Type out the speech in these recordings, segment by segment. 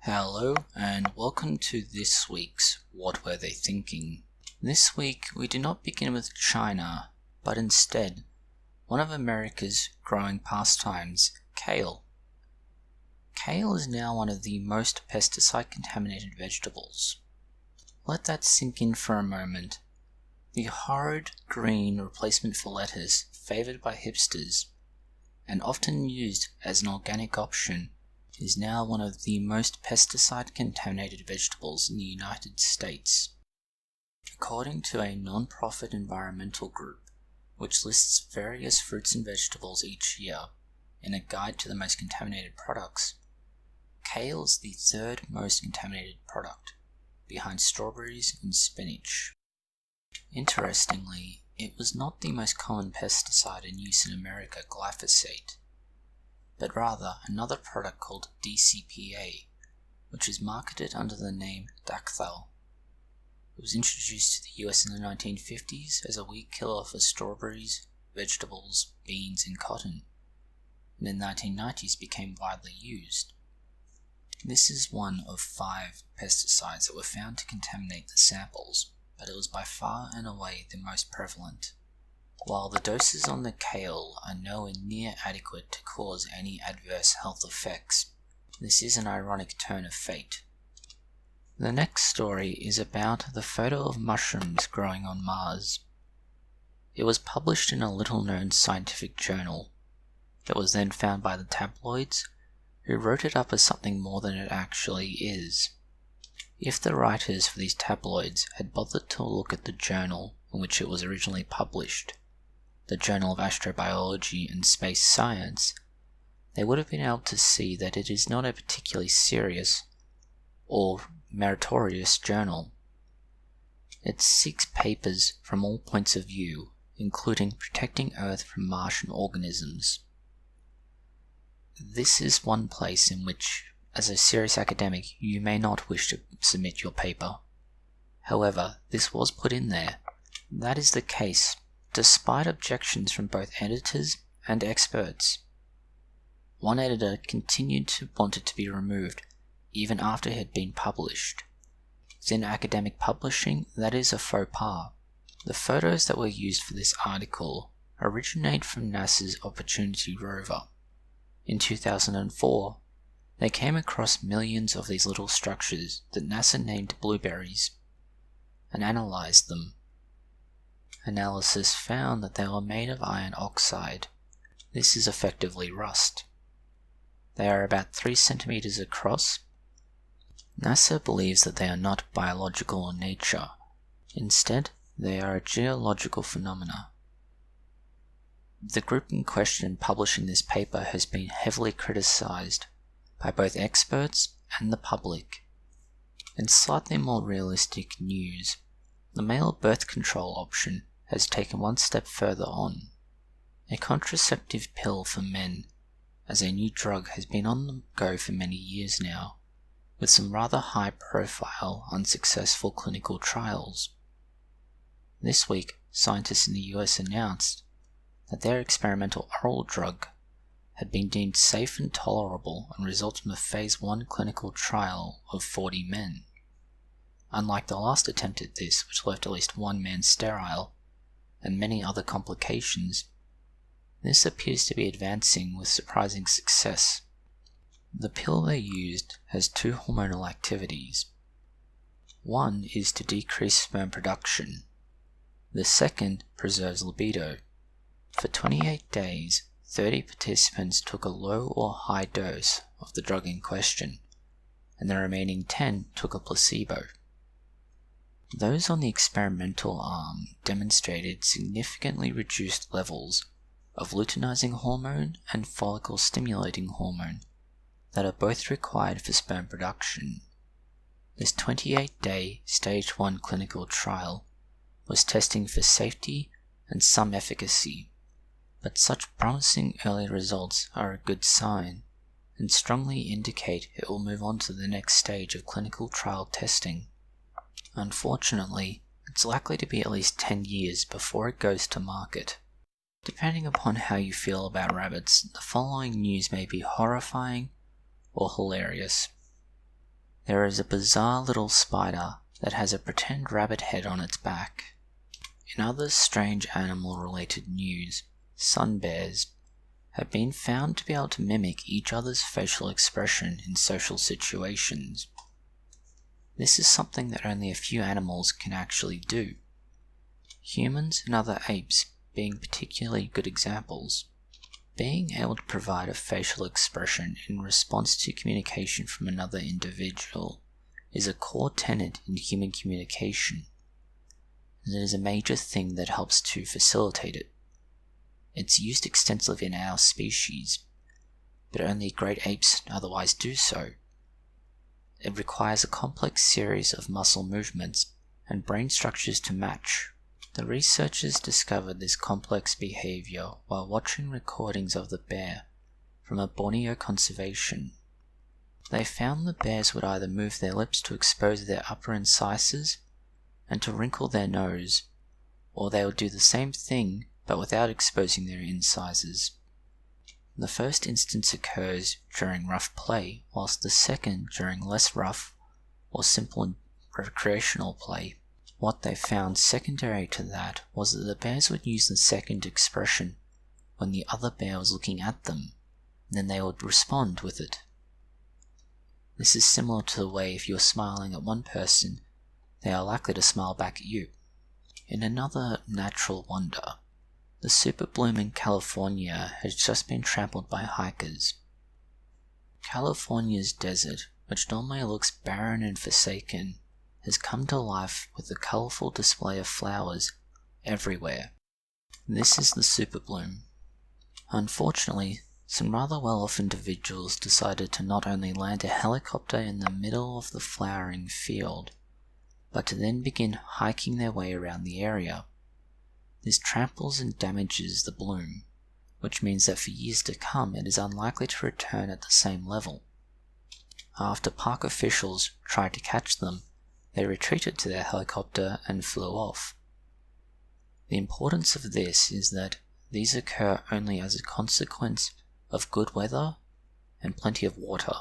Hello and welcome to this week's What Were They Thinking? This week we do not begin with China, but instead one of America's growing pastimes, kale. Kale is now one of the most pesticide-contaminated vegetables. Let that sink in for a moment. The horrid green replacement for lettuce favoured by hipsters, and often used as an organic option, is now one of the most pesticide-contaminated vegetables in the United States. According to a non-profit environmental group, which lists various fruits and vegetables each year in a guide to the most contaminated products, kale is the third most contaminated product, behind strawberries and spinach. Interestingly, it was not the most common pesticide in use in America, glyphosate, but rather another product called DCPA, which is marketed under the name Dacthal. It was introduced to the US in the 1950s as a weed killer for strawberries, vegetables, beans, and cotton, and in the 1990s became widely used. This is one of 5 pesticides that were found to contaminate the samples, but it was by far and away the most prevalent. While the doses on the kale are nowhere near adequate to cause any adverse health effects, this is an ironic turn of fate. The next story is about the photo of mushrooms growing on Mars. It was published in a little-known scientific journal. It was then found by the tabloids, who wrote it up as something more than it actually is. If the writers for these tabloids had bothered to look at the journal in which it was originally published, the Journal of Astrobiology and Space Science, they would have been able to see that it is not a particularly serious or meritorious journal. It seeks papers from all points of view, including protecting Earth from Martian organisms. This is one place in which, as a serious academic, you may not wish to submit your paper. However, this was put in there. That is the case, despite objections from both editors and experts. One editor continued to want it to be removed, even after it had been published. Within academic publishing, that is a faux pas. The photos that were used for this article originate from NASA's Opportunity rover. In 2004, they came across millions of these little structures that NASA named blueberries, and analyzed them. Analysis found that they were made of iron oxide. This is effectively rust. They are about 3 centimeters across. NASA believes that they are not biological in nature. Instead, they are a geological phenomena. The group in question publishing this paper has been heavily criticized by both experts and the public. In slightly more realistic news, the male birth control option has taken one step further on. A contraceptive pill for men as a new drug has been on the go for many years now, with some rather high-profile, unsuccessful clinical trials. This week, scientists in the US announced that their experimental oral drug had been deemed safe and tolerable and resulted from a Phase 1 clinical trial of 40 men. Unlike the last attempt at this, which left at least one man sterile, and many other complications, this appears to be advancing with surprising success. The pill they used has 2 hormonal activities. One is to decrease sperm production. The second preserves libido. For 28 days, 30 participants took a low or high dose of the drug in question, and the remaining 10 took a placebo. Those on the experimental arm demonstrated significantly reduced levels of luteinizing hormone and follicle-stimulating hormone that are both required for sperm production. This 28-day Stage 1 clinical trial was testing for safety and some efficacy, but such promising early results are a good sign and strongly indicate it will move on to the next stage of clinical trial testing. Unfortunately, it's likely to be at least 10 years before it goes to market. Depending upon how you feel about rabbits, the following news may be horrifying or hilarious. There is a bizarre little spider that has a pretend rabbit head on its back. In other strange animal-related news, sun bears have been found to be able to mimic each other's facial expression in social situations. This is something that only a few animals can actually do. Humans and other apes being particularly good examples. Being able to provide a facial expression in response to communication from another individual is a core tenet in human communication. It is a major thing that helps to facilitate it. It's used extensively in our species, but only great apes otherwise do so. It requires a complex series of muscle movements and brain structures to match. The researchers discovered this complex behavior while watching recordings of the bear from a Borneo conservation. They found the bears would either move their lips to expose their upper incisors and to wrinkle their nose, or they would do the same thing but without exposing their incisors. The first instance occurs during rough play, whilst the second during less rough or simple recreational play. What they found secondary to that was that the bears would use the second expression when the other bear was looking at them, and then they would respond with it. This is similar to the way if you're smiling at one person, they are likely to smile back at you. In another natural wonder, the super bloom in California has just been trampled by hikers. California's desert, which normally looks barren and forsaken, has come to life with a colourful display of flowers everywhere. This is the super bloom. Unfortunately, some rather well-off individuals decided to not only land a helicopter in the middle of the flowering field, but to then begin hiking their way around the area. This tramples and damages the bloom, which means that for years to come it is unlikely to return at the same level. After park officials tried to catch them, they retreated to their helicopter and flew off. The importance of this is that these occur only as a consequence of good weather and plenty of water.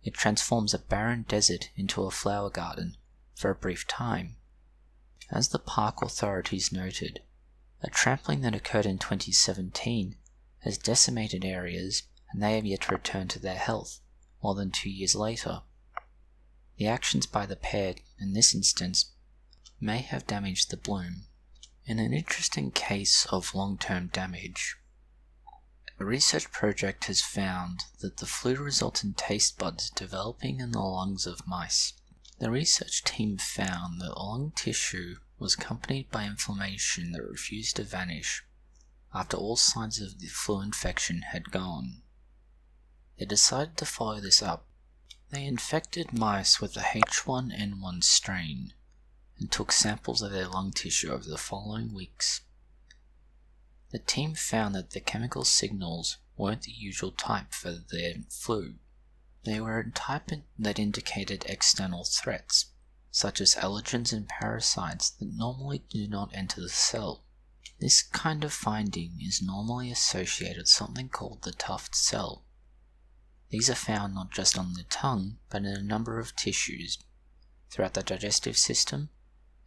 It transforms a barren desert into a flower garden for a brief time. As the park authorities noted, a trampling that occurred in 2017 has decimated areas and they have yet to return to their health more than 2 years later. The actions by the pair in this instance may have damaged the bloom. In an interesting case of long-term damage, a research project has found that the flu results in taste buds developing in the lungs of mice. The research team found that the lung tissue was accompanied by inflammation that refused to vanish after all signs of the flu infection had gone. They decided to follow this up. They infected mice with the H1N1 strain and took samples of their lung tissue over the following weeks. The team found that the chemical signals weren't the usual type for their flu. They were a type that indicated external threats, such as allergens and parasites that normally do not enter the cell. This kind of finding is normally associated with something called the tuft cell. These are found not just on the tongue, but in a number of tissues, throughout the digestive system,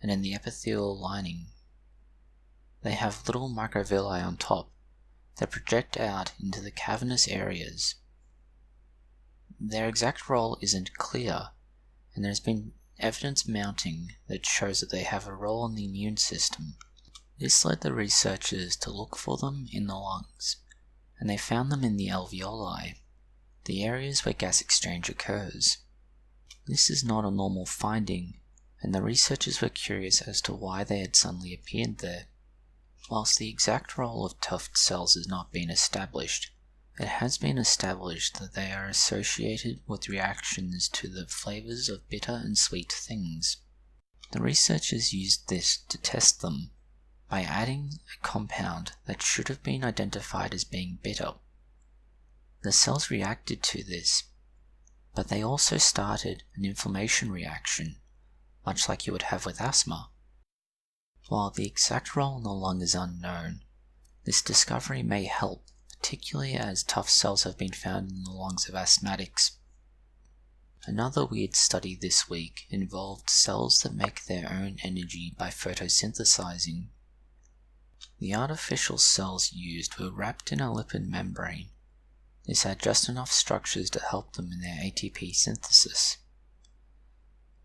and in the epithelial lining. They have little microvilli on top that project out into the cavernous areas. Their exact role isn't clear, and there's been evidence mounting that shows that they have a role in the immune system. This led the researchers to look for them in the lungs, and they found them in the alveoli, the areas where gas exchange occurs. This is not a normal finding, and the researchers were curious as to why they had suddenly appeared there. Whilst the exact role of tuft cells has not been established, it has been established that they are associated with reactions to the flavors of bitter and sweet things. The researchers used this to test them by adding a compound that should have been identified as being bitter. The cells reacted to this, but they also started an inflammation reaction, much like you would have with asthma. While the exact role in the lung is unknown, this discovery may help, particularly as tuft cells have been found in the lungs of asthmatics. Another weird study this week involved cells that make their own energy by photosynthesizing. The artificial cells used were wrapped in a lipid membrane. This had just enough structures to help them in their ATP synthesis.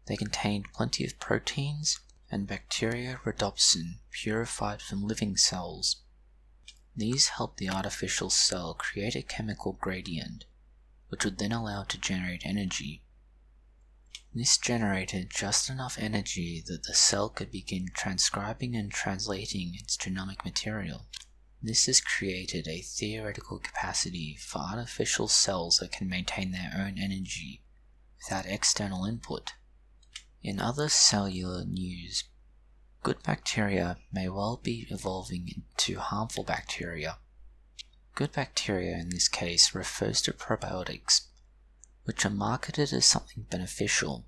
They contained plenty of proteins and bacteria rhodopsin purified from living cells. These helped the artificial cell create a chemical gradient, which would then allow it to generate energy. This generated just enough energy that the cell could begin transcribing and translating its genomic material. This has created a theoretical capacity for artificial cells that can maintain their own energy without external input. In other cellular news, good bacteria may well be evolving into harmful bacteria. Good bacteria in this case refers to probiotics, which are marketed as something beneficial,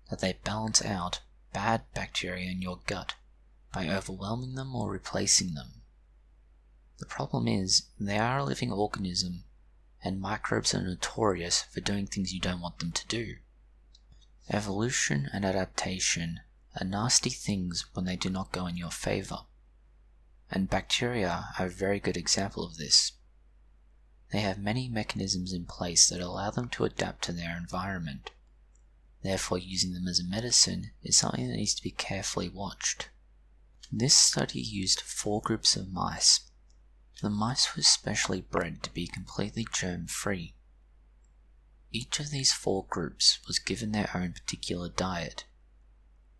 that they balance out bad bacteria in your gut by overwhelming them or replacing them. The problem is, they are a living organism, and microbes are notorious for doing things you don't want them to do. Evolution and adaptation are nasty things when they do not go in your favor, and bacteria are a very good example of this. They have many mechanisms in place that allow them to adapt to their environment. Therefore, using them as a medicine is something that needs to be carefully watched. This study used 4 groups of mice. The mice were specially bred to be completely germ-free. Each of these 4 groups was given their own particular diet.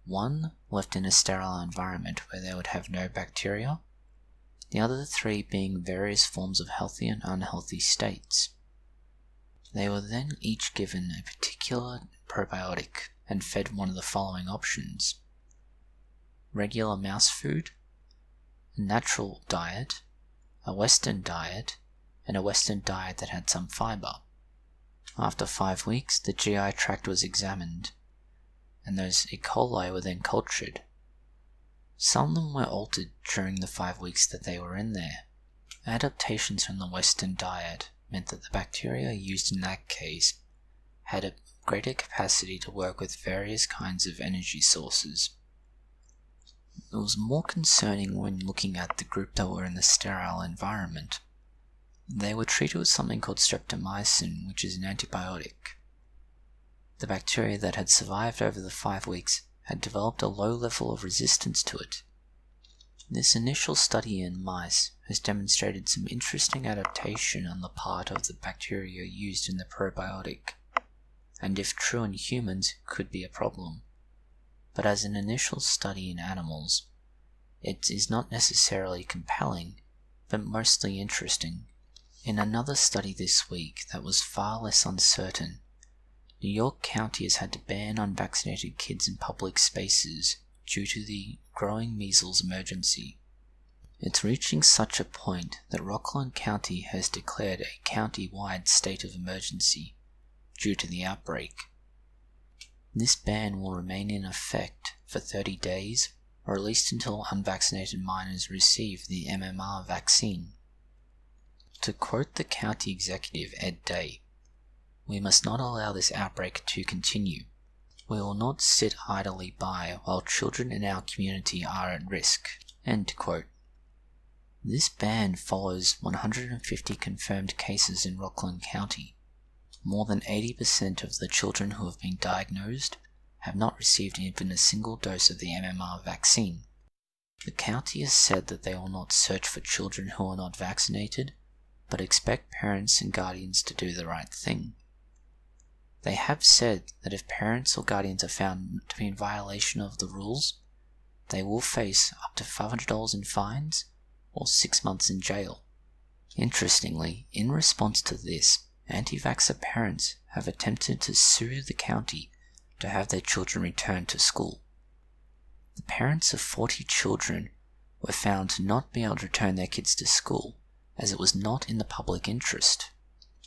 One left in a sterile environment where they would have no bacteria, the other 3 being various forms of healthy and unhealthy states. They were then each given a particular probiotic and fed one of the following options: regular mouse food, a natural diet, a Western diet, and a Western diet that had some fiber. After 5 weeks, the GI tract was examined, and those E. coli were then cultured. Some of them were altered during the 5 weeks that they were in there. Adaptations from the Western diet meant that the bacteria used in that case had a greater capacity to work with various kinds of energy sources. It was more concerning when looking at the group that were in the sterile environment. They were treated with something called streptomycin, which is an antibiotic. The bacteria that had survived over the 5 weeks had developed a low level of resistance to it. This initial study in mice has demonstrated some interesting adaptation on the part of the bacteria used in the probiotic, and if true in humans, could be a problem. But as an initial study in animals, it is not necessarily compelling, but mostly interesting. In another study this week that was far less uncertain, New York County has had to ban unvaccinated kids in public spaces due to the growing measles emergency. It's reaching such a point that Rockland County has declared a county-wide state of emergency due to the outbreak. This ban will remain in effect for 30 days, or at least until unvaccinated minors receive the MMR vaccine. To quote the county executive Ed Day, "We must not allow this outbreak to continue. We will not sit idly by while children in our community are at risk." End quote. This ban follows 150 confirmed cases in Rockland County. More than 80% of the children who have been diagnosed have not received even a single dose of the MMR vaccine. The county has said that they will not search for children who are not vaccinated, but expect parents and guardians to do the right thing. They have said that if parents or guardians are found to be in violation of the rules, they will face up to $500 in fines or 6 months in jail. Interestingly, in response to this, anti-vaxxer parents have attempted to sue the county to have their children returned to school. The parents of 40 children were found to not be able to return their kids to school, as it was not in the public interest.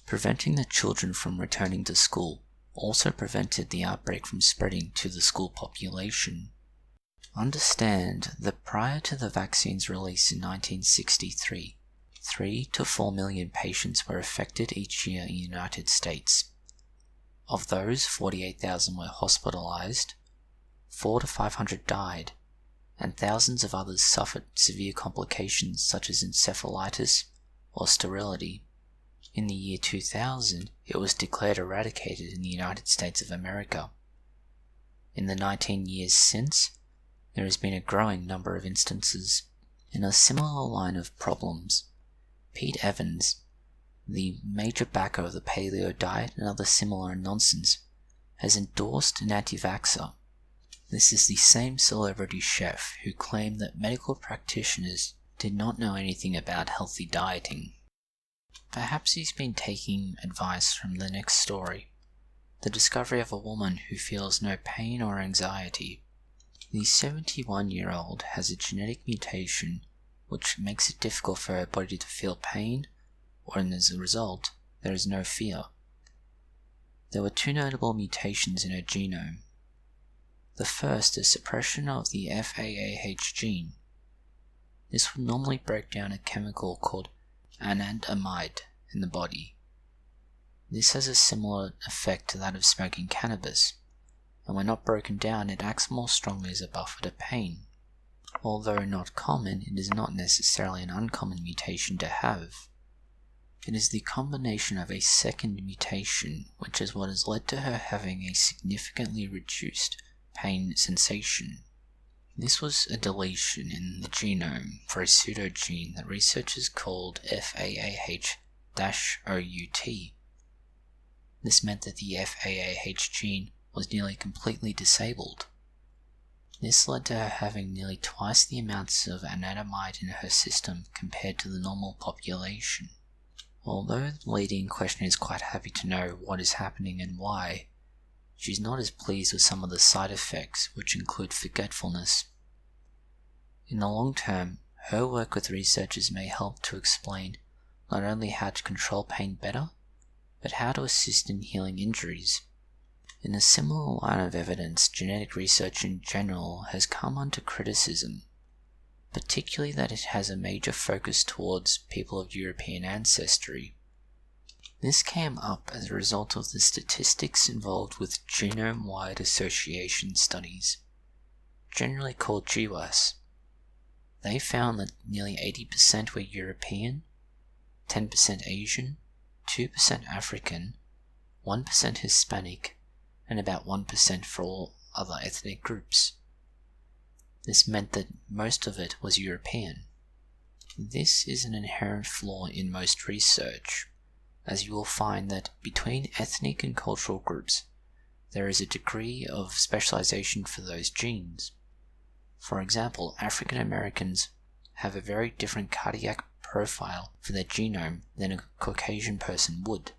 Preventing the children from returning to school also prevented the outbreak from spreading to the school population. Understand that prior to the vaccine's release in 1963, 3 to 4 million patients were affected each year in the United States. Of those, 48,000 were hospitalized, 400 to 500 died, and thousands of others suffered severe complications such as encephalitis or sterility. In the year 2000, it was declared eradicated in the United States of America. In the 19 years since, there has been a growing number of instances. In a similar line of problems, Pete Evans, the major backer of the paleo diet and other similar nonsense, has endorsed an anti-vaxxer. This is the same celebrity chef who claimed that medical practitioners did not know anything about healthy dieting. Perhaps he's been taking advice from the next story, the discovery of a woman who feels no pain or anxiety. The 71-year-old has a genetic mutation which makes it difficult for her body to feel pain, and as a result, there is no fear. There were two notable mutations in her genome. The first is suppression of the FAAH gene. This would normally break down a chemical called anandamide in the body. This has a similar effect to that of smoking cannabis, and when not broken down, it acts more strongly as a buffer to pain. Although not common, it is not necessarily an uncommon mutation to have. It is the combination of a second mutation which is what has led to her having a significantly reduced pain sensation. This was a deletion in the genome for a pseudogene that researchers called FAAH-OUT. This meant that the FAAH gene was nearly completely disabled. This led to her having nearly twice the amounts of anandamide in her system compared to the normal population. Although the lady in question is quite happy to know what is happening and why, she's not as pleased with some of the side effects, which include forgetfulness. In the long term, her work with researchers may help to explain not only how to control pain better, but how to assist in healing injuries. In a similar line of evidence, genetic research in general has come under criticism, particularly that it has a major focus towards people of European ancestry. This came up as a result of the statistics involved with genome-wide association studies, generally called GWAS. They found that nearly 80% were European, 10% Asian, 2% African, 1% Hispanic, and about 1% for all other ethnic groups. This meant that most of it was European. This is an inherent flaw in most research, as you will find that between ethnic and cultural groups, there is a degree of specialization for those genes. For example, African Americans have a very different cardiac profile for their genome than a Caucasian person would.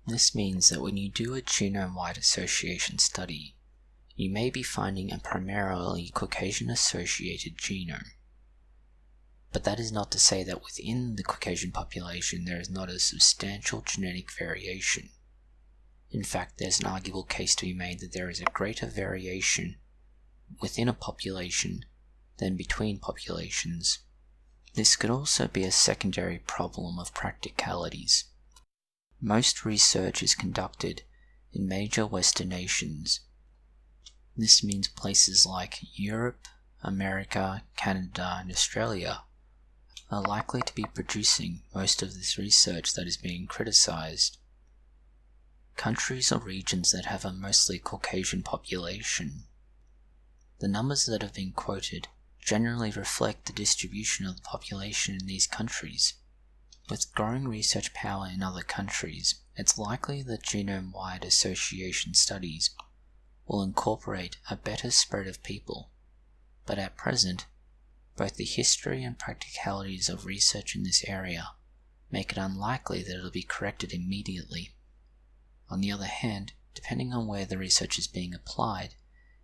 This means that when you do a genome-wide association study, you may be finding a primarily Caucasian-associated genome. But that is not to say that within the Caucasian population there is not a substantial genetic variation. In fact, there's an arguable case to be made that there is a greater variation within a population than between populations. This could also be a secondary problem of practicalities. Most research is conducted in major Western nations. This means places like Europe, America, Canada, and Australia are likely to be producing most of this research that is being criticized. Countries or regions that have a mostly Caucasian population. The numbers that have been quoted generally reflect the distribution of the population in these countries. With growing research power in other countries, it's likely that genome-wide association studies will incorporate a better spread of people, but at present, both the history and practicalities of research in this area make it unlikely that it will be corrected immediately. On the other hand, depending on where the research is being applied,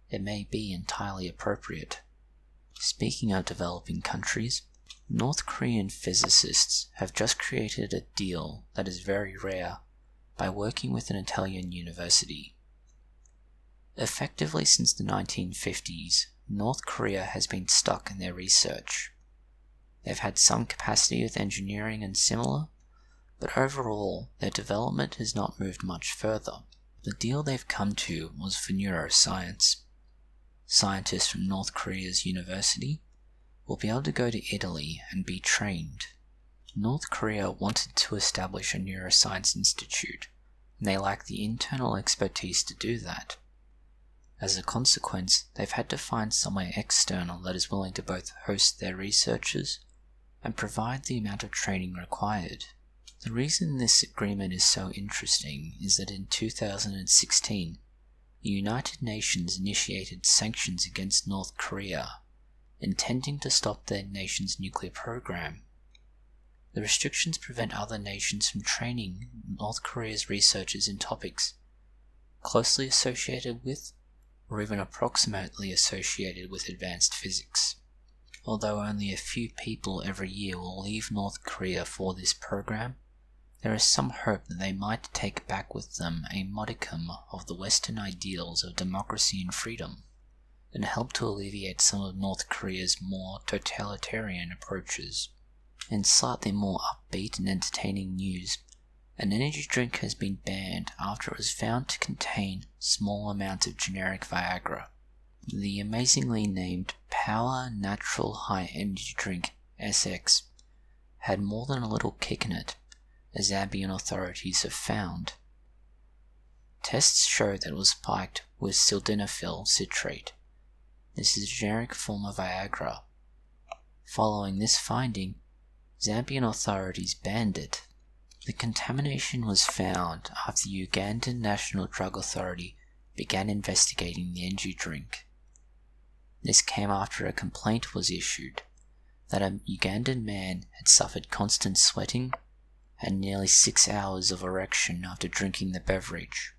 it may be entirely appropriate. Speaking of developing countries, North Korean physicists have just created a deal that is very rare by working with an Italian university. Effectively since the 1950s, North Korea has been stuck in their research. They've had some capacity with engineering and similar, but overall their development has not moved much further. The deal they've come to was for neuroscience. Scientists from North Korea's university will be able to go to Italy and be trained. North Korea wanted to establish a neuroscience institute, and they lack the internal expertise to do that. As a consequence, they've had to find somewhere external that is willing to both host their researchers and provide the amount of training required. The reason this agreement is so interesting is that in 2016, the United Nations initiated sanctions against North Korea, intending to stop their nation's nuclear program. The restrictions prevent other nations from training North Korea's researchers in topics closely associated with, or even approximately associated with, advanced physics. Although only a few people every year will leave North Korea for this program, there is some hope that they might take back with them a modicum of the Western ideals of democracy and freedom, and help to alleviate some of North Korea's more totalitarian approaches. In slightly more upbeat and entertaining news, an energy drink has been banned after it was found to contain small amounts of generic Viagra. The amazingly named Power Natural High Energy Drink SX had more than a little kick in it, as Zambian authorities have found. Tests show that it was spiked with sildenafil citrate. This is a generic form of Viagra. Following this finding, Zambian authorities banned it. The contamination was found after the Ugandan National Drug Authority began investigating the energy drink. This came after a complaint was issued that a Ugandan man had suffered constant sweating and nearly 6 hours of erection after drinking the beverage.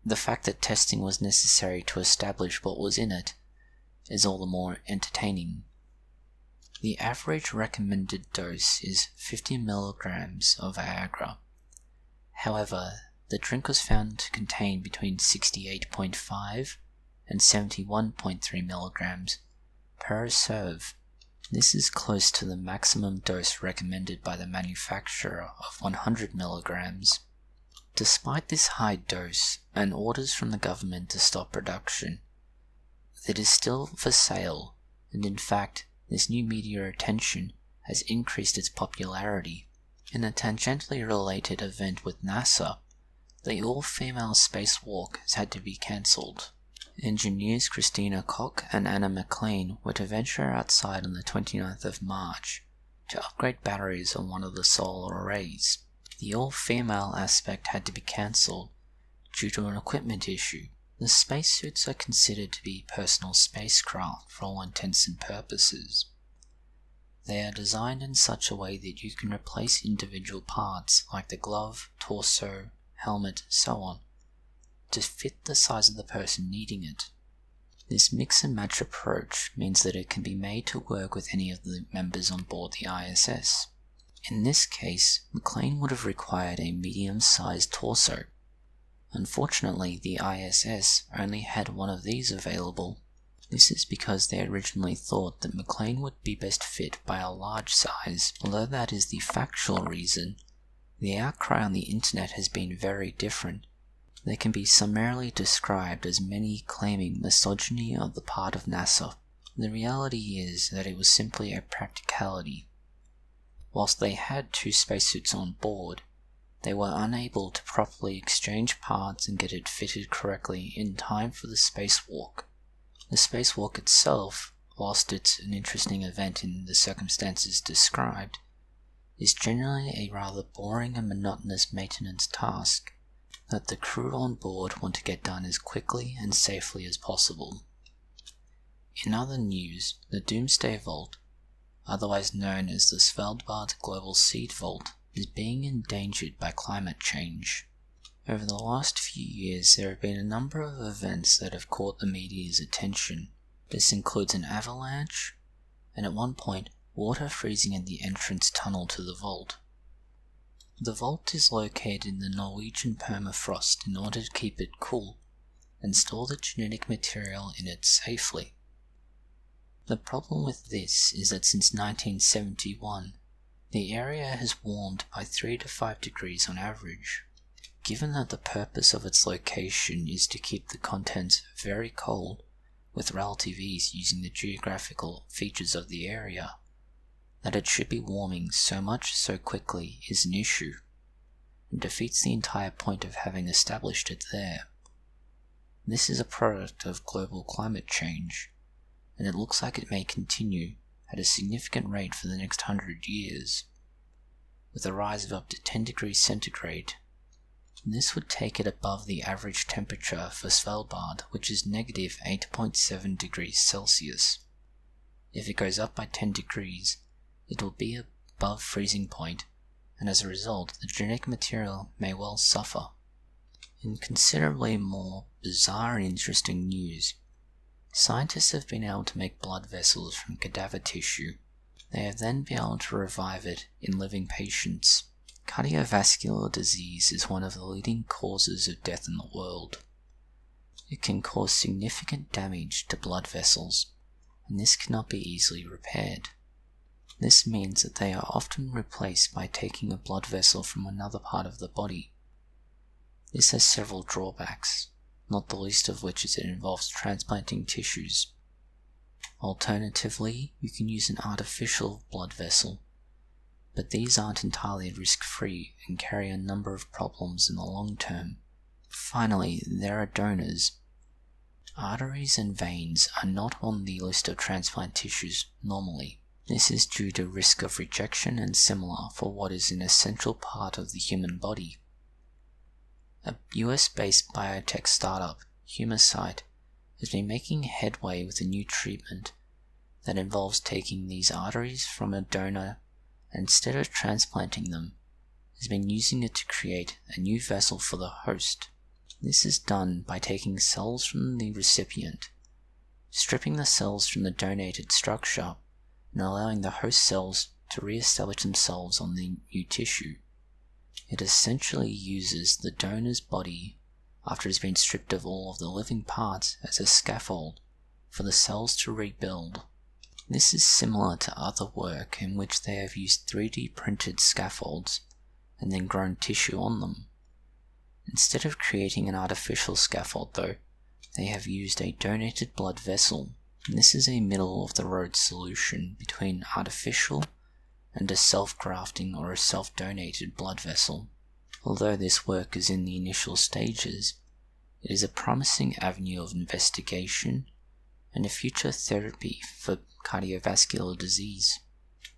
The fact that testing was necessary to establish what was in it is all the more entertaining. The average recommended dose is 50 milligrams of Viagra. However, the drink was found to contain between 68.5 and 71.3 milligrams per serve. This is close to the maximum dose recommended by the manufacturer of 100 milligrams. Despite this high dose and orders from the government to stop production, it is still for sale, and in fact, this new media attention has increased its popularity. In a tangentially related event with NASA, the all-female spacewalk has had to be cancelled. Engineers Christina Koch and Anna McLean were to venture outside on the 29th of March to upgrade batteries on one of the solar arrays. The all-female aspect had to be cancelled due to an equipment issue. The spacesuits are considered to be personal spacecraft for all intents and purposes. They are designed in such a way that you can replace individual parts like the glove, torso, helmet, so on, to fit the size of the person needing it. This mix and match approach means that it can be made to work with any of the members on board the ISS. In this case, McLean would have required a medium-sized torso. Unfortunately, the ISS only had one of these available. This is because they originally thought that McLean would be best fit by a large size. Although that is the factual reason, the outcry on the internet has been very different. They can be summarily described as many claiming misogyny on the part of NASA. The reality is that it was simply a practicality. Whilst they had 2 spacesuits on board, they were unable to properly exchange parts and get it fitted correctly in time for the spacewalk. The spacewalk itself, whilst it's an interesting event in the circumstances described, is generally a rather boring and monotonous maintenance task that the crew on board want to get done as quickly and safely as possible. In other news, the Doomsday Vault, otherwise known as the Svalbard Global Seed Vault, is being endangered by climate change. Over the last few years, there have been a number of events that have caught the media's attention. This includes an avalanche, and at one point, water freezing in the entrance tunnel to the vault. The vault is located in the Norwegian permafrost in order to keep it cool and store the genetic material in it safely. The problem with this is that since 1971, the area has warmed by 3 to 5 degrees on average. given that the purpose of its location is to keep the contents very cold with relative ease using the geographical features of the area, that it should be warming so much so quickly is an issue, and defeats the entire point of having established it there. This is a product of global climate change, and it looks like it may continue at a significant rate for the next 100 years, with a rise of up to 10 degrees centigrade. This would take it above the average temperature for Svalbard, which is negative 8.7 degrees Celsius. If it goes up by 10 degrees, it will be above freezing point, and as a result, the genetic material may well suffer. In considerably more bizarre and interesting news, scientists have been able to make blood vessels from cadaver tissue. They have then been able to revive it in living patients. Cardiovascular disease is one of the leading causes of death in the world. It can cause significant damage to blood vessels, and this cannot be easily repaired. This means that they are often replaced by taking a blood vessel from another part of the body. This has several drawbacks, not the least of which is it involves transplanting tissues. Alternatively, you can use an artificial blood vessel, but these aren't entirely risk-free and carry a number of problems in the long term. Finally, there are donors. Arteries and veins are not on the list of transplant tissues normally. This is due to risk of rejection and similar for what is an essential part of the human body. A US-based biotech startup, Humacyte, has been making headway with a new treatment that involves taking these arteries from a donor and instead of transplanting them, has been using it to create a new vessel for the host. This is done by taking cells from the recipient, stripping the cells from the donated structure, and allowing the host cells to re-establish themselves on the new tissue. It essentially uses the donor's body after it has been stripped of all of the living parts as a scaffold for the cells to rebuild. This is similar to other work in which they have used 3D printed scaffolds and then grown tissue on them. Instead of creating an artificial scaffold though, they have used a donated blood vessel. And this is a middle-of-the-road solution between artificial and a self-grafting or a self-donated blood vessel. Although this work is in the initial stages, it is a promising avenue of investigation and a future therapy for cardiovascular disease.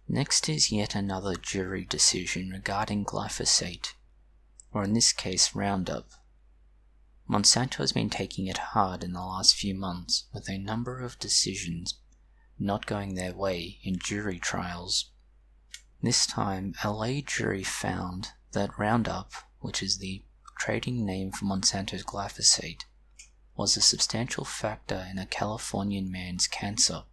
Next is yet another jury decision regarding glyphosate, or in this case Roundup. Monsanto has been taking it hard in the last few months with a number of decisions not going their way in jury trials. This time, a lay jury found that Roundup, which is the trading name for Monsanto's glyphosate, was a substantial factor in a Californian man's cancer.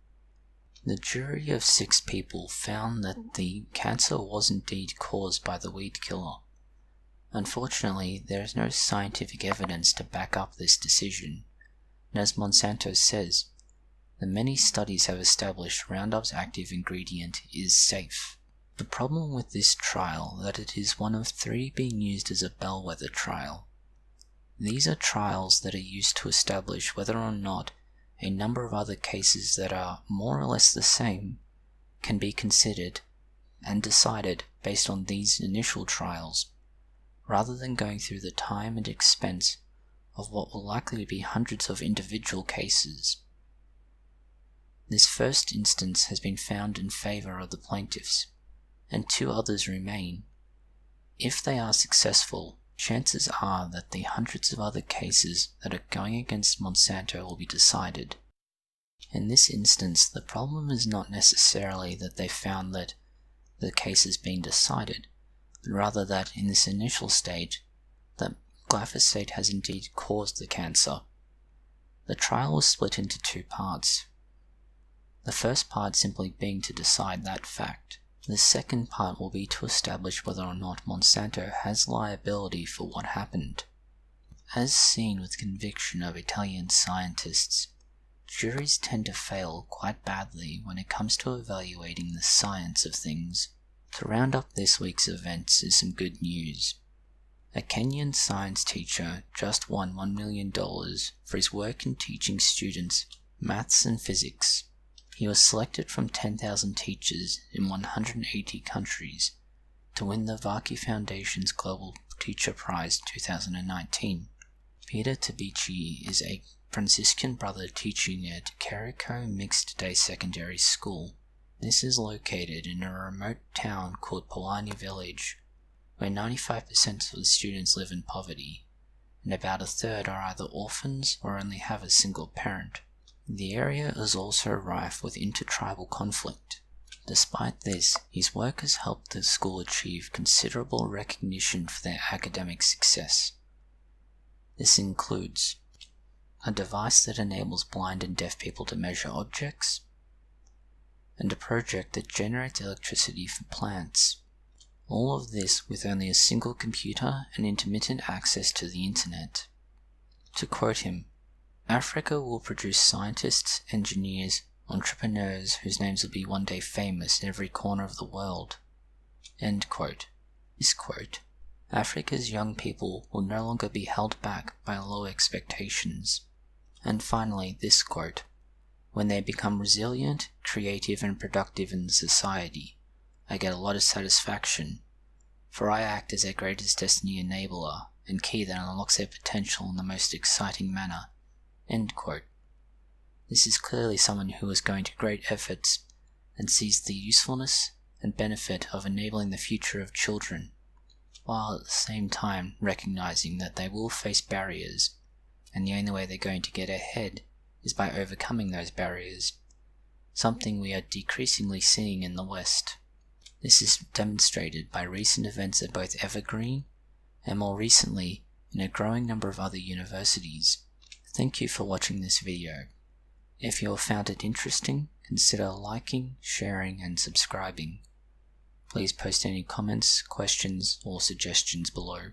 The jury of 6 people found that the cancer was indeed caused by the weed killer. Unfortunately, there is no scientific evidence to back up this decision, and as Monsanto says, the many studies have established Roundup's active ingredient is safe. The problem with this trial that it is one of 3 being used as a belle-weather trial. These are trials that are used to establish whether or not a number of other cases that are more or less the same can be considered and decided based on these initial trials, rather than going through the time and expense of what will likely be hundreds of individual cases. This first instance has been found in favor of the plaintiffs, and 2 others remain. If they are successful, chances are that the hundreds of other cases that are going against Monsanto will be decided. In this instance, the problem is not necessarily that they found that the case has been decided, but rather that in this initial stage, that glyphosate has indeed caused the cancer. The trial was split into 2 parts. The first part simply being to decide that fact. The second part will be to establish whether or not Monsanto has liability for what happened. As seen with conviction of Italian scientists, juries tend to fail quite badly when it comes to evaluating the science of things. To round up this week's events is some good news. A Kenyan science teacher just won $1 million for his work in teaching students maths and physics. He was selected from 10,000 teachers in 180 countries to win the Varkey Foundation's Global Teacher Prize 2019. Peter Tabichi is a Franciscan brother teaching at Carrico Mixed Day Secondary School. This is located in a remote town called Polani Village, where 95% of the students live in poverty, and about a third are either orphans or only have a single parent. The area is also rife with intertribal conflict. Despite this, his work has helped the school achieve considerable recognition for their academic success. This includes a device that enables blind and deaf people to measure objects, and a project that generates electricity for plants. All of this with only a single computer and intermittent access to the internet. To quote him, "Africa will produce scientists, engineers, entrepreneurs whose names will be one day famous in every corner of the world." End quote. This quote, "Africa's young people will no longer be held back by low expectations." And finally, this quote, "When they become resilient, creative, and productive in society, I get a lot of satisfaction, for I act as their greatest destiny enabler and key that unlocks their potential in the most exciting manner." End quote. This is clearly someone who is going to great efforts and sees the usefulness and benefit of enabling the future of children, while at the same time recognizing that they will face barriers, and the only way they're going to get ahead is by overcoming those barriers, something we are decreasingly seeing in the West. This is demonstrated by recent events at both Evergreen and more recently in a growing number of other universities. Thank you for watching this video. If you have found it interesting, consider liking, sharing, and subscribing. Please post any comments, questions, or suggestions below.